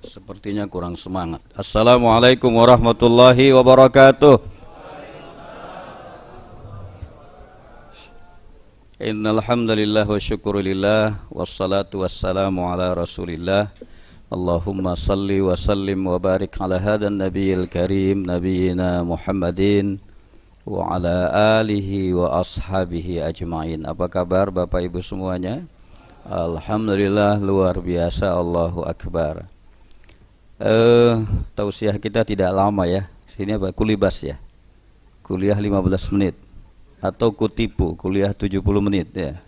Sepertinya kurang semangat. Assalamualaikum warahmatullahi wabarakatuh. Innal hamdalillah wa syukurillah wassalatu wassalamu ala Rasulillah. Allahumma salli wa sallim wa barik ala hadan nabiyil karim nabiyina Muhammadin wa ala alihi wa ashabihi ajma'in. Apa kabar Bapak Ibu semuanya? Alhamdulillah, luar biasa, Allahu Akbar. Tausiah kita tidak lama ya. Sini apa? Kulibas ya. Kuliah 15 menit atau kutipu kuliah 70 menit ya.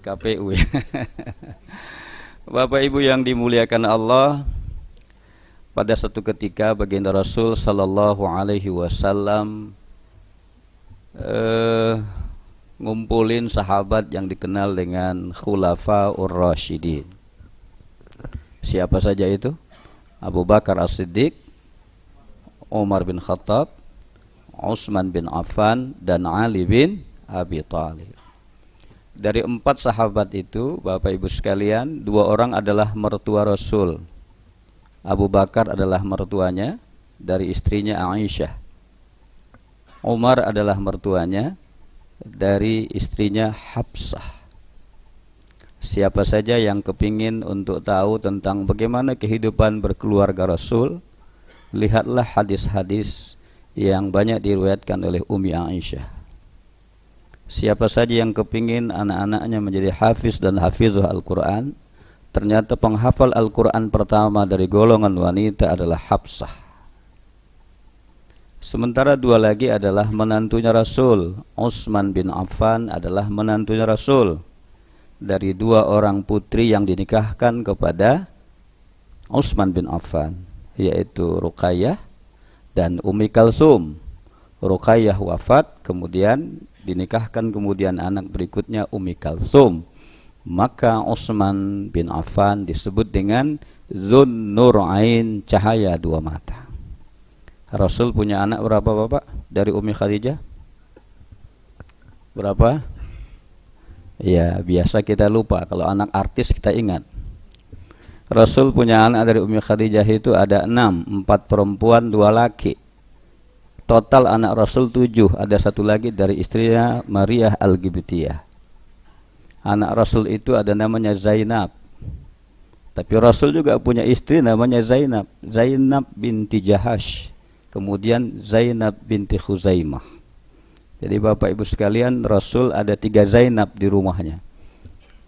KPU ya. Bapak Ibu yang dimuliakan Allah, pada satu ketika baginda Rasul sallallahu alaihi wasallam ngumpulin sahabat yang dikenal dengan Khulafaur Rasyidin. Siapa saja itu? Abu Bakar As-Siddiq, Umar bin Khattab, Utsman bin Affan, dan Ali bin Abi Thalib. Dari 4 sahabat itu, Bapak Ibu sekalian, 2 orang adalah mertua Rasul. Abu Bakar adalah mertuanya dari istrinya Aisyah. Umar adalah mertuanya dari istrinya Hafsah. Siapa saja yang kepingin untuk tahu tentang bagaimana kehidupan berkeluarga Rasul, lihatlah hadis-hadis yang banyak diriwayatkan oleh Ummi Aisyah. Siapa saja yang kepingin anak-anaknya menjadi hafiz dan hafizah Al-Quran, ternyata penghafal Al-Quran pertama dari golongan wanita adalah Hafsah. Sementara 2 lagi adalah menantunya Rasul. Utsman bin Affan adalah menantunya Rasul dari 2 orang putri yang dinikahkan kepada Utsman bin Affan, yaitu Ruqayyah dan Ummi Kalsum. Ruqayyah wafat, kemudian dinikahkan kemudian anak berikutnya Ummi Kalsum. Maka Utsman bin Affan disebut dengan Dzun Nurain, cahaya 2 mata. Rasul punya anak berapa Bapak dari Ummi Khadijah? Berapa? Ya, biasa kita lupa. Kalau anak artis kita ingat. Rasul punya anak dari Ummi Khadijah itu ada 6, 4 perempuan, 2 laki. Total anak Rasul 7, ada 1 lagi dari istrinya Maria Al-Qibtiyah. Anak Rasul itu ada namanya Zainab. Tapi Rasul juga punya istri namanya Zainab, Zainab binti Jahash, kemudian Zainab binti Khuzaimah. Jadi Bapak Ibu sekalian, Rasul ada 3 Zainab di rumahnya.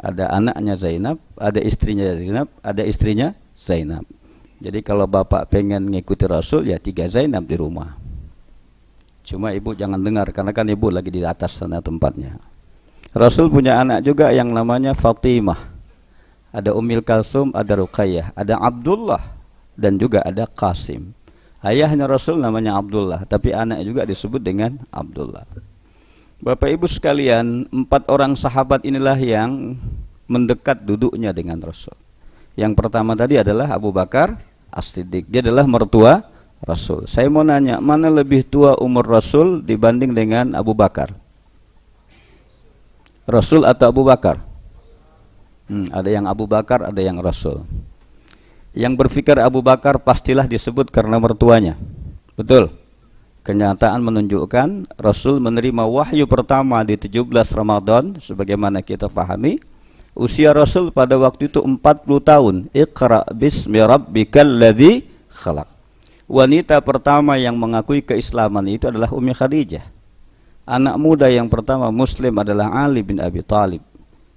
Ada anaknya Zainab, ada istrinya Zainab, ada istrinya Zainab. Jadi kalau Bapak pengen ngikuti Rasul, ya 3 Zainab di rumah. Cuma Ibu jangan dengar, karena kan Ibu lagi di atas sana tempatnya. Rasul punya anak juga yang namanya Fatimah. Ada Ummul Kalsum, ada Ruqayyah, ada Abdullah, dan juga ada Qasim. Ayahnya Rasul namanya Abdullah, tapi anak juga disebut dengan Abdullah. Bapak Ibu sekalian, 4 orang sahabat inilah yang mendekat duduknya dengan Rasul. Yang pertama tadi adalah Abu Bakar As-Siddiq. Dia adalah mertua Rasul. Saya mau nanya, mana lebih tua umur Rasul dibanding dengan Abu Bakar? Rasul atau Abu Bakar? Ada yang Abu Bakar, ada yang Rasul. Yang berpikir Abu Bakar pastilah disebut karena mertuanya. Betul. Kenyataan menunjukkan Rasul menerima wahyu pertama di 17 Ramadan, sebagaimana kita pahami. Usia Rasul pada waktu itu 40 tahun. Iqra bismi rabbikal ladzi khalaq. Wanita pertama yang mengakui keislaman itu adalah Ummi Khadijah. Anak muda yang pertama Muslim adalah Ali bin Abi Thalib.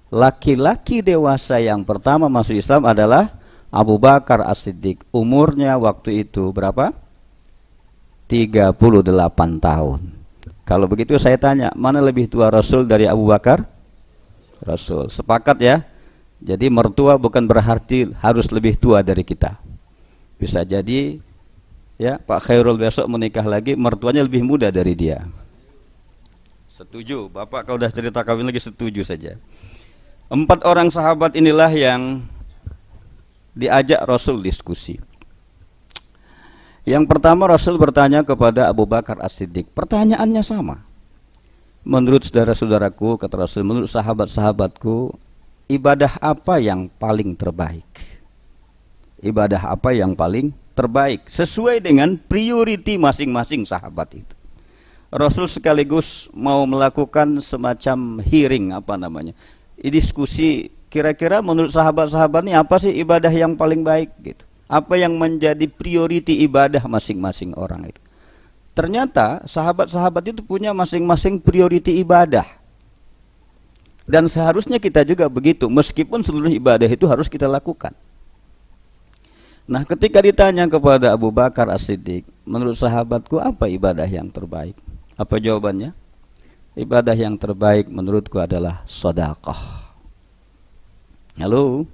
Laki-laki dewasa yang pertama masuk Islam adalah Abu Bakar As-Siddiq. Umurnya waktu itu berapa? 38 tahun. Kalau begitu saya tanya, mana lebih tua Rasul dari Abu Bakar? Rasul. Sepakat ya? Jadi mertua bukan berarti harus lebih tua dari kita. Bisa jadi ya Pak Khairul besok menikah lagi, mertuanya lebih muda dari dia. Setuju? Bapak kalau udah cerita kawin lagi setuju saja. 4 orang sahabat inilah yang diajak Rasul diskusi. Yang pertama Rasul bertanya kepada Abu Bakar As-Siddiq. Pertanyaannya sama. Menurut saudara-saudaraku, kata Rasul, menurut sahabat-sahabatku, ibadah apa yang paling terbaik? ibadah apa yang paling terbaik sesuai dengan priority masing-masing sahabat itu. Rasul sekaligus mau melakukan semacam hearing, diskusi, kira-kira menurut sahabat-sahabat ini apa sih ibadah yang paling baik gitu. Apa yang menjadi priority ibadah masing-masing orang itu. Ternyata sahabat-sahabat itu punya masing-masing priority ibadah. Dan seharusnya kita juga begitu, meskipun seluruh ibadah itu harus kita lakukan. Nah, ketika ditanya kepada Abu Bakar As-Siddiq, menurut sahabatku apa ibadah yang terbaik? Apa jawabannya? Ibadah yang terbaik menurutku adalah sedekah. Halo?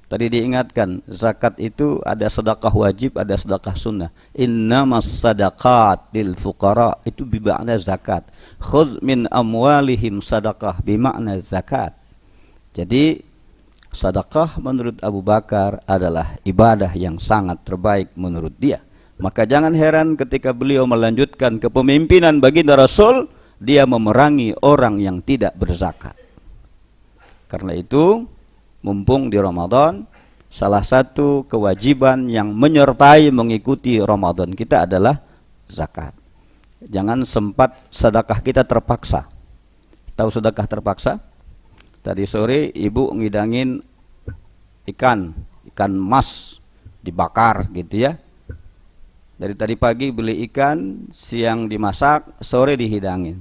Tadi diingatkan, zakat itu ada sedekah wajib, ada sedekah sunnah. Innamas sadaqat lil fuqara, itu bima'na zakat. Khudh min amwalihim sadaqah, bima'na zakat. Jadi sedekah menurut Abu Bakar adalah ibadah yang sangat terbaik menurut dia. Maka jangan heran ketika beliau melanjutkan kepemimpinan baginda Rasul, dia memerangi orang yang tidak berzakat. Karena itu, mumpung di Ramadan, salah satu kewajiban yang menyertai mengikuti Ramadan kita adalah zakat. Jangan sempat sedekah kita terpaksa. Tahu sedekah terpaksa? Tadi sore ibu ngidangin ikan mas dibakar gitu ya. Dari tadi pagi beli ikan, siang dimasak, sore dihidangin.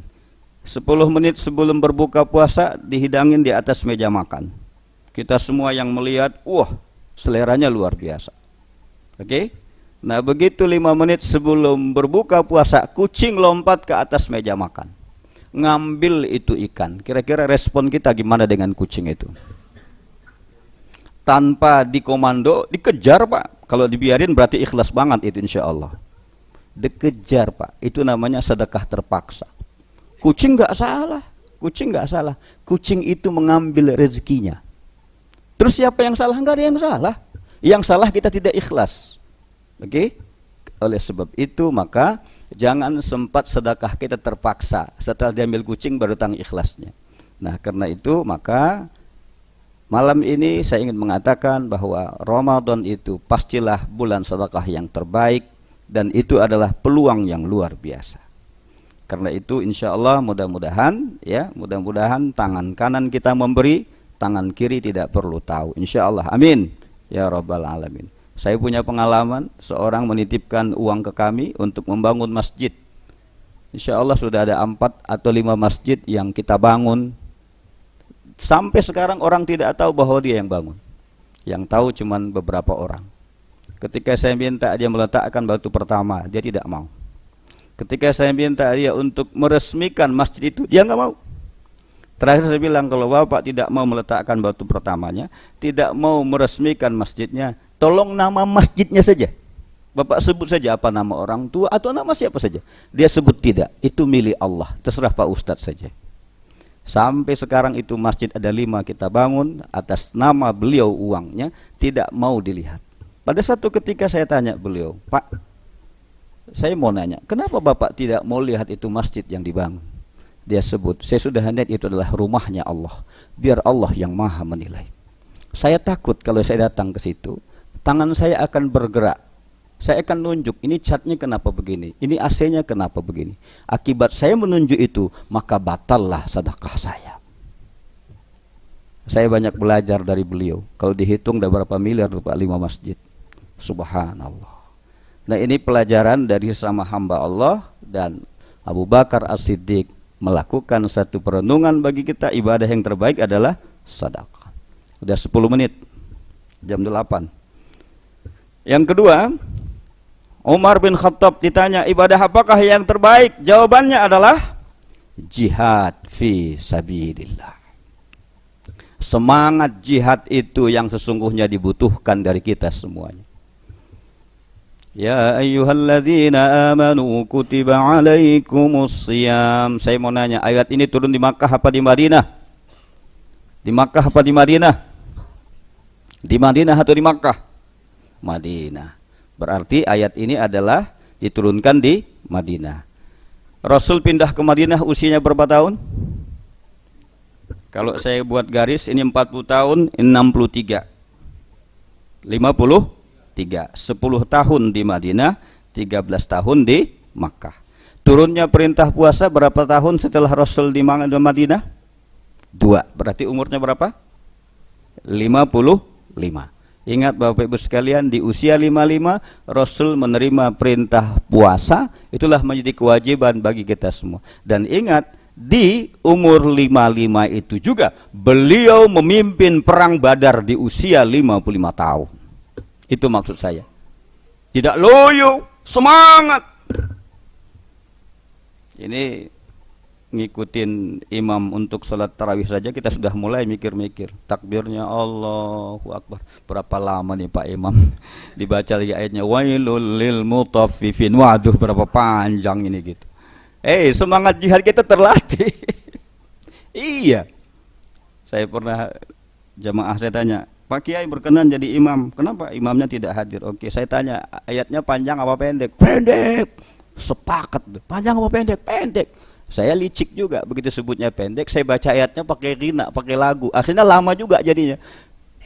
10 menit sebelum berbuka puasa dihidangin di atas meja makan. Kita semua yang melihat, wah, seleranya luar biasa. Oke? Nah, begitu 5 menit sebelum berbuka puasa, kucing lompat ke atas meja makan. Ngambil itu ikan. Kira-kira respon kita gimana dengan kucing itu? Tanpa dikomando, dikejar, Pak. Kalau dibiarin berarti ikhlas banget itu, insya Allah. Dikejar, Pak. Itu namanya sedekah terpaksa. Kucing nggak salah. Kucing itu mengambil rezekinya. Terus siapa yang salah? Enggak ada yang salah. Yang salah kita tidak ikhlas. Oke? Oleh sebab itu maka jangan sempat sedekah kita terpaksa. Setelah diambil kucing baru datang ikhlasnya. Nah, karena itu maka malam ini saya ingin mengatakan bahwa Ramadan itu pastilah bulan sedekah yang terbaik dan itu adalah peluang yang luar biasa. Karena itu insya Allah mudah-mudahan tangan kanan kita memberi, tangan kiri tidak perlu tahu, insya Allah, amin ya rabbal alamin. Saya punya pengalaman, seorang menitipkan uang ke kami untuk membangun masjid. Insya Allah sudah ada 4 atau 5 masjid yang kita bangun. Sampai sekarang orang tidak tahu bahwa dia yang bangun. Yang tahu cuman beberapa orang. Ketika saya minta dia meletakkan batu pertama, dia tidak mau. Ketika saya minta dia untuk meresmikan masjid itu, dia nggak mau. Terakhir saya bilang, kalau Bapak tidak mau meletakkan batu pertamanya, tidak mau meresmikan masjidnya, tolong nama masjidnya saja. Bapak sebut saja apa nama orang tua atau nama siapa saja. Dia sebut tidak, itu milik Allah, terserah Pak Ustadz saja. Sampai sekarang itu masjid ada 5 kita bangun, atas nama beliau uangnya, tidak mau dilihat. Pada satu ketika saya tanya beliau, Pak, saya mau nanya, kenapa Bapak tidak mau lihat itu masjid yang dibangun? Dia sebut, saya sudah lihat itu adalah rumahnya Allah, biar Allah yang maha menilai. Saya takut kalau saya datang ke situ, tangan saya akan bergerak. Saya akan nunjuk, ini catnya kenapa begini, ini AC-nya kenapa begini. Akibat saya menunjuk itu, maka batallah sedekah saya. Saya banyak belajar dari beliau. Kalau dihitung ada berapa miliar, 5 masjid. Subhanallah. Nah, ini pelajaran dari sama hamba Allah, dan Abu Bakar As-Siddiq melakukan satu perenungan bagi kita, ibadah yang terbaik adalah sedekah. Udah 10 menit, jam 8. Yang kedua, Umar bin Khattab ditanya, ibadah apakah yang terbaik? Jawabannya adalah jihad fi sabilillah. Semangat jihad itu yang sesungguhnya dibutuhkan dari kita semuanya. Ya ayyuhalladzina amanu kutiba alaikumusiyam. Saya mau nanya, ayat ini turun di Makkah apa di Madinah? Di Makkah apa di Madinah? Di Madinah atau di Makkah? Madinah. Berarti ayat ini adalah diturunkan di Madinah. Rasul pindah ke Madinah usianya berapa tahun? Kalau saya buat garis, ini 40 tahun, ini 63. 50 10 tahun di Madinah, 13 tahun di Makkah. Turunnya perintah puasa berapa tahun setelah Rasul di Madinah? 2. Berarti umurnya berapa? 55. Ingat Bapak Ibu sekalian, di usia 55 Rasul menerima perintah puasa. Itulah menjadi kewajiban bagi kita semua. Dan ingat, di umur 55 itu juga beliau memimpin perang Badar di usia 55 tahun. Itu maksud saya. Tidak loyo, semangat. Ini ngikutin imam untuk sholat tarawih saja kita sudah mulai mikir-mikir. Takbirnya Allahu Akbar. Berapa lama nih Pak Imam? Dibaca lagi ayatnya wailul lil mutaffifin. Waduh, berapa panjang ini gitu. Semangat jihad kita terlatih. Iya. Saya pernah jamaah saya tanya, Pak Kiai berkenan jadi imam, kenapa imamnya tidak hadir? Oke, saya tanya, ayatnya panjang apa pendek? Pendek. Sepakat. Panjang apa pendek? Pendek. Saya licik juga, begitu sebutnya pendek, saya baca ayatnya pakai rina, pakai lagu. Akhirnya lama juga jadinya.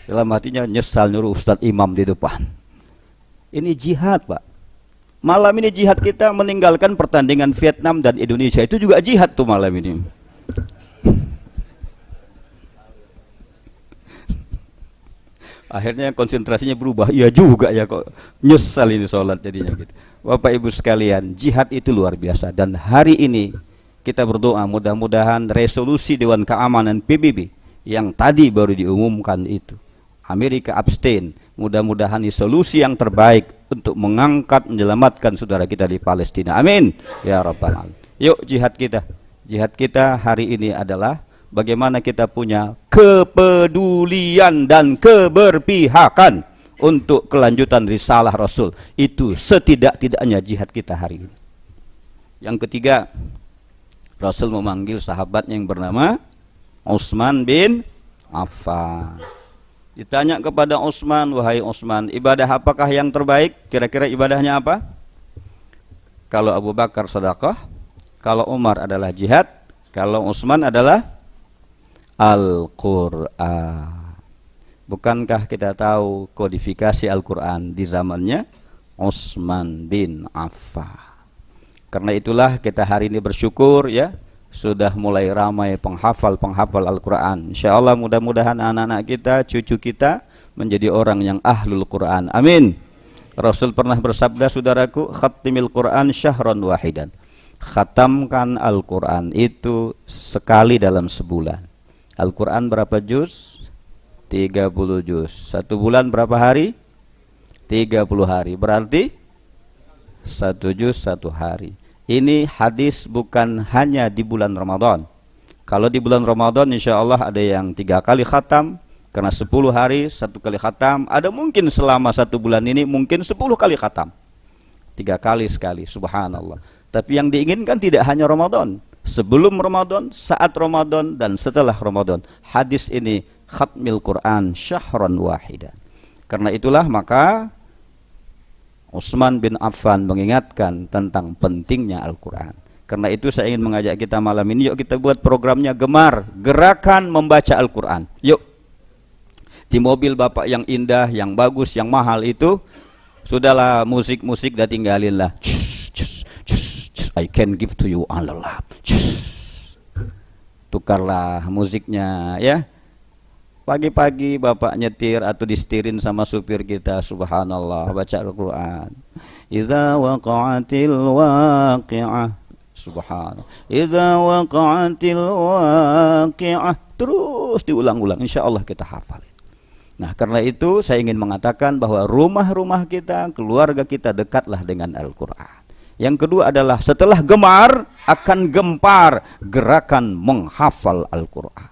Dalam hatinya nyesal nyuruh Ustadz imam di depan. Ini jihad, Pak. Malam ini jihad kita meninggalkan pertandingan Vietnam dan Indonesia. Itu juga jihad tuh malam ini. Akhirnya konsentrasinya berubah. Iya juga ya, kok nyesal ini sholat jadinya gitu. Bapak Ibu sekalian, jihad itu luar biasa. Dan hari ini kita berdoa mudah-mudahan resolusi Dewan Keamanan PBB yang tadi baru diumumkan itu, Amerika abstain, mudah-mudahan ini solusi yang terbaik untuk mengangkat, menyelamatkan saudara kita di Palestina. Amin ya rabbal alamin. Yuk jihad kita. Jihad kita hari ini adalah bagaimana kita punya kepedulian dan keberpihakan untuk kelanjutan risalah Rasul. Itu setidak-tidaknya jihad kita hari ini. Yang ketiga, Rasul memanggil sahabatnya yang bernama Utsman bin Affan. Ditanya kepada Utsman, wahai Utsman, ibadah apakah yang terbaik? Kira-kira ibadahnya apa? Kalau Abu Bakar sedekah, kalau Umar adalah jihad, kalau Utsman adalah Al-Quran. Bukankah kita tahu kodifikasi Al-Quran di zamannya Utsman bin Affan? Karena itulah kita hari ini bersyukur ya, sudah mulai ramai penghafal Al-Quran. InsyaAllah mudah-mudahan anak-anak kita, cucu kita menjadi orang yang ahlul Quran. Amin. Rasul pernah bersabda, saudaraku, khatimil Quran syahron wahidan. Khatamkan Al-Quran itu sekali dalam sebulan. Al-Quran berapa juz? 30 juz. Satu bulan berapa hari? 30 hari. Berarti 1 juz 1 hari. Ini hadis bukan hanya di bulan Ramadan. Kalau di bulan Ramadan insya Allah ada yang 3 kali khatam, karena 10 hari 1 kali khatam. Ada mungkin selama 1 bulan ini mungkin 10 kali khatam, 3 kali sekali, subhanallah. Tapi yang diinginkan tidak hanya Ramadan, sebelum Ramadan, saat Ramadan, dan setelah Ramadan. Hadis ini khatmil Quran syahran wahidan. Karena itulah maka Utsman bin Affan mengingatkan tentang pentingnya Al-Quran. Karena itu saya ingin mengajak kita malam ini, yuk kita buat programnya Gemar, gerakan membaca Al-Quran. Yuk, di mobil Bapak yang indah, yang bagus, yang mahal itu, sudahlah musik-musik dah tinggalin lah. I can give to you all love. Tukarlah musiknya ya. Pagi-pagi Bapak nyetir atau disetirin sama supir kita, subhanallah, baca Al-Quran. Idza waqa'atil waqi'ah, subhanallah. Idza waqa'atil waqi'ah, terus diulang-ulang, insyaallah kita hafal. Nah, karena itu saya ingin mengatakan bahwa rumah-rumah kita, keluarga kita dekatlah dengan Al-Quran. Yang kedua adalah setelah gemar akan gempar gerakan menghafal Al-Quran.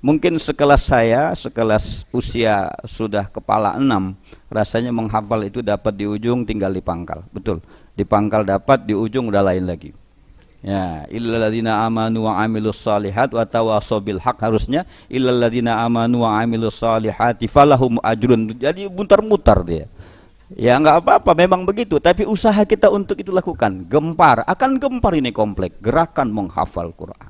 Mungkin sekelas saya, sekelas usia sudah kepala 6, rasanya menghafal itu dapat di ujung tinggal dipangkal. Betul, dipangkal dapat, di ujung udah lain lagi. Ya, illalladzina amanu wa amilus salihat wa tawasaw bil haq, harusnya illalladzina amanu wa amilus salihati falahum ajrun. Jadi mutar-mutar dia. Ya enggak apa-apa, memang begitu, tapi usaha kita untuk itu lakukan. Gempar, akan gempar ini komplek, gerakan menghafal Quran.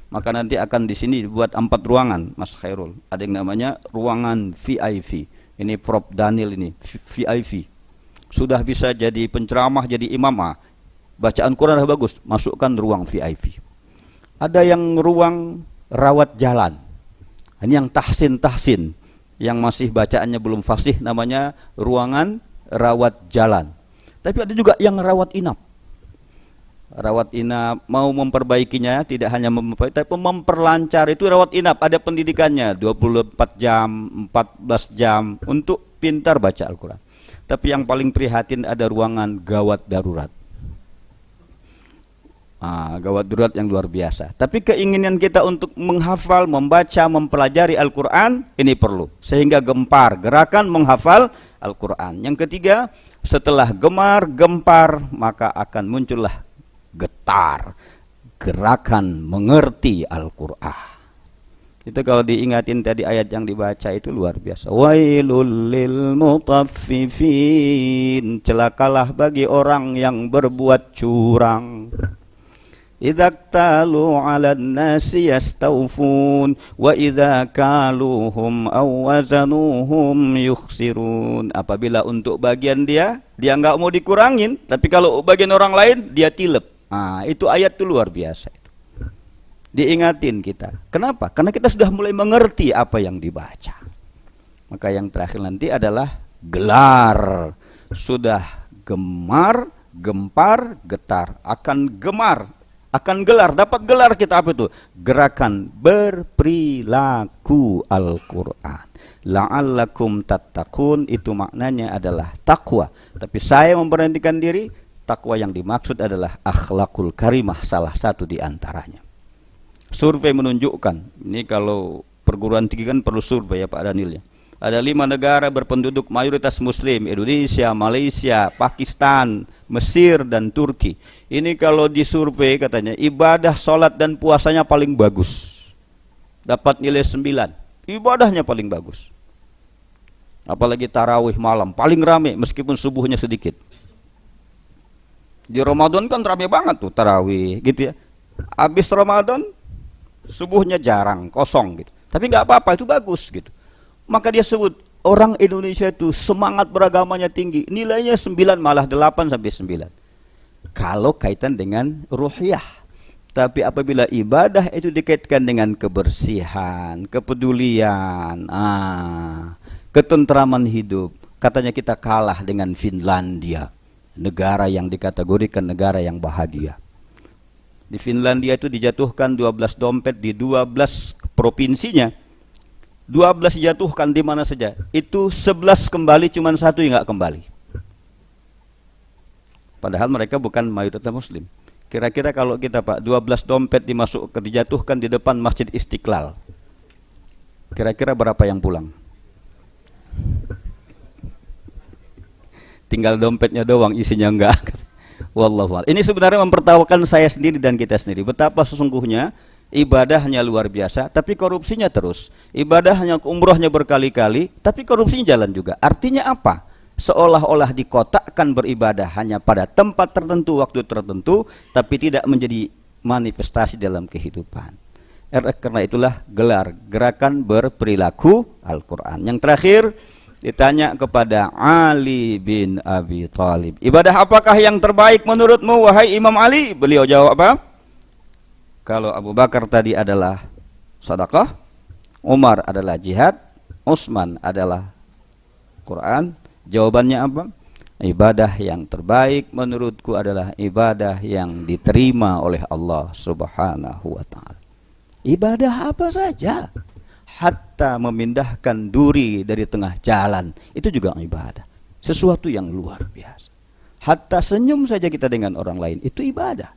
Maka nanti akan di sini dibuat 4 ruangan, Mas Khairul. Ada yang namanya ruangan VIP, Ini Prof Daniel ini VIP. Sudah bisa jadi penceramah, jadi imamah. Bacaan Quran sudah bagus, masukkan ruang VIP. Ada yang ruang rawat jalan. Ini yang tahsin, yang masih bacaannya belum fasih, namanya ruangan rawat jalan. Tapi ada juga yang rawat inap. Rawat inap mau memperbaikinya, tidak hanya memperbaiki, tapi memperlancar. Itu rawat inap, ada pendidikannya 24 jam, 14 jam untuk pintar baca Al-Quran. Tapi yang paling prihatin ada ruangan gawat darurat. Gawat darurat yang luar biasa. Tapi keinginan kita untuk menghafal, membaca, mempelajari Al-Quran ini perlu, sehingga gempar, gerakan menghafal Al-Quran. Yang ketiga, setelah gemar, gempar, maka akan muncullah getar, gerakan mengerti Al-Quran. Itu kalau diingatin tadi ayat yang dibaca itu luar biasa. Wailul lil mutaffifin, celakalah bagi orang yang berbuat curang. Idza talu 'alan nasi yastawfun wa idza kaluhum aw wazanuhum yukhsirun. Apabila untuk bagian dia enggak mau dikurangin, tapi kalau bagian orang lain dia tilep. Itu ayat itu luar biasa itu. Diingatin kita. Kenapa? Karena kita sudah mulai mengerti apa yang dibaca. Maka yang terakhir nanti adalah gelar. Sudah gemar, gempar, getar. Akan gemar, akan gelar, dapat gelar kita apa itu? Gerakan berperilaku Al-Quran. La'allakum tattaqun, itu maknanya adalah takwa. Tapi saya memberanikan diri, takwa yang dimaksud adalah akhlakul karimah, salah satu di antaranya. Survei menunjukkan, ini kalau perguruan tinggi kan perlu survei ya Pak Daniel ya. Ada 5 negara berpenduduk mayoritas muslim, Indonesia, Malaysia, Pakistan, Mesir, dan Turki. Ini kalau disurvei katanya ibadah, sholat, dan puasanya paling bagus. Dapat nilai 9. Ibadahnya paling bagus. Apalagi tarawih malam, paling rame meskipun subuhnya sedikit. Di Ramadan kan rame banget tuh tarawih gitu ya. Habis Ramadan subuhnya jarang, kosong gitu. Tapi nggak apa-apa, itu bagus gitu. Maka dia sebut orang Indonesia itu semangat beragamanya tinggi, nilainya 9 malah 8 sampai 9. Kalau kaitan dengan ruhiyah. Tapi apabila ibadah itu dikaitkan dengan kebersihan, kepedulian, ketentraman hidup, katanya kita kalah dengan Finlandia, negara yang dikategorikan negara yang bahagia. Di Finlandia itu dijatuhkan 12 dompet di 12 provinsinya. 12 dijatuhkan di mana saja. Itu 11 kembali, cuman 1 yang nggak kembali. Padahal mereka bukan mayoritas muslim. Kira-kira kalau kita Pak, 12 dompet dijatuhkan di depan Masjid Istiqlal. Kira-kira berapa yang pulang? Tinggal dompetnya doang, isinya enggak. Wallahu a'lam. Ini sebenarnya mempertawakan saya sendiri dan kita sendiri. Betapa sesungguhnya ibadahnya luar biasa, tapi korupsinya terus. Ibadahnya, umrohnya berkali-kali, tapi korupsinya jalan juga. Artinya apa? Seolah-olah dikotakkan beribadah hanya pada tempat tertentu, waktu tertentu, tapi tidak menjadi manifestasi dalam kehidupan. Karena itulah gelar gerakan berperilaku Al-Quran. Yang terakhir, ditanya kepada Ali bin Abi Thalib, ibadah apakah yang terbaik menurutmu wahai Imam Ali? Beliau jawab apa? Kalau Abu Bakar tadi adalah sedekah, Umar adalah jihad, Utsman adalah Quran. Jawabannya apa? Ibadah yang terbaik menurutku adalah ibadah yang diterima oleh Allah Subhanahu wa ta'ala. Ibadah apa saja, hatta memindahkan duri dari tengah jalan, itu juga ibadah. Sesuatu yang luar biasa. Hatta senyum saja kita dengan orang lain, itu ibadah.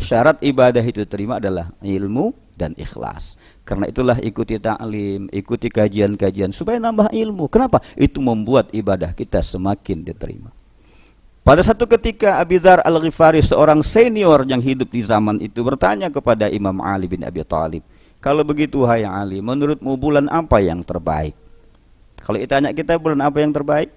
Syarat ibadah itu terima adalah ilmu dan ikhlas. Karena itulah ikuti ta'lim, ikuti kajian-kajian supaya nambah ilmu. Kenapa? Itu membuat ibadah kita semakin diterima. Pada satu ketika Abi Dzar Al-Ghifari, seorang senior yang hidup di zaman itu, bertanya kepada Imam Ali bin Abi Thalib, kalau begitu hai Ali, menurutmu bulan apa yang terbaik? Kalau ditanya kita bulan apa yang terbaik,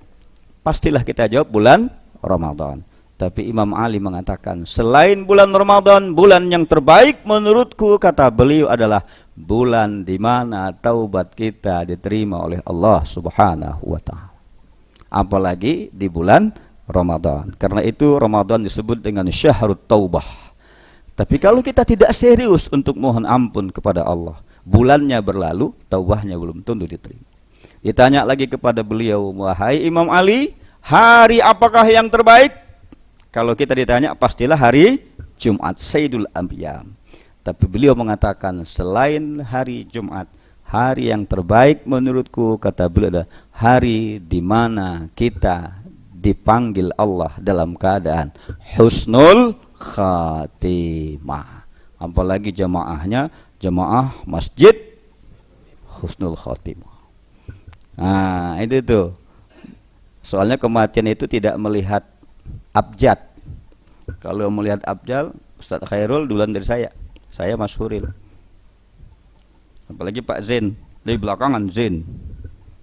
pastilah kita jawab bulan Ramadan. Tapi Imam Ali mengatakan, selain bulan Ramadan, bulan yang terbaik menurutku, kata beliau, adalah bulan di mana taubat kita diterima oleh Allah Subhanahu wa ta'ala. apalagi di bulan Ramadan. Karena itu Ramadan disebut dengan syahrut taubah. Tapi kalau kita tidak serius untuk mohon ampun kepada Allah, bulannya berlalu, taubahnya belum tentu diterima. Ditanya lagi kepada beliau, wahai Imam Ali, hari apakah yang terbaik? Kalau kita ditanya, pastilah hari Jumat, Sayyidul Anbiya. Tapi beliau mengatakan, selain hari Jumat, hari yang terbaik menurutku, kata beliau, adalah hari di mana kita dipanggil Allah dalam keadaan husnul khatimah. Apalagi jamaahnya jamaah masjid husnul khatimah. Nah, itu tuh. Soalnya kematian itu tidak melihat abjad. Kalau melihat abjad, Ustaz Khairul duluan dari saya Mas Huril. Apalagi Pak Zain, dari belakangan Zain.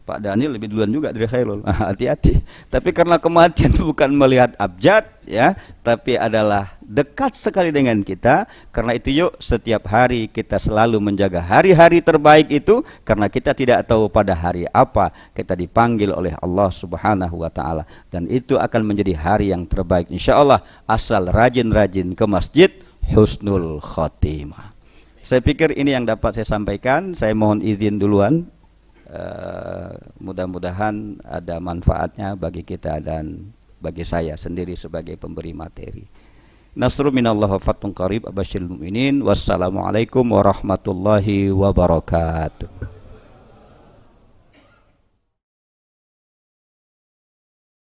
Pak Daniel lebih duluan juga dari Khairul. Hati-hati. Tapi karena kematian bukan melihat abjad, ya, tapi adalah dekat sekali dengan kita. Karena itu yuk setiap hari kita selalu menjaga hari-hari terbaik itu, karena kita tidak tahu pada hari apa kita dipanggil oleh Allah Subhanahu wa taala, dan itu akan menjadi hari yang terbaik insyaallah, asal rajin-rajin ke masjid husnul khotimah. Saya pikir ini yang dapat saya sampaikan. Saya mohon izin duluan. Mudah-mudahan ada manfaatnya bagi kita dan bagi saya sendiri sebagai pemberi materi. Nasrun minallah wa fathun qarib, abashiril mu'minin. Wassalamualaikum warahmatullahi wabarakatuh.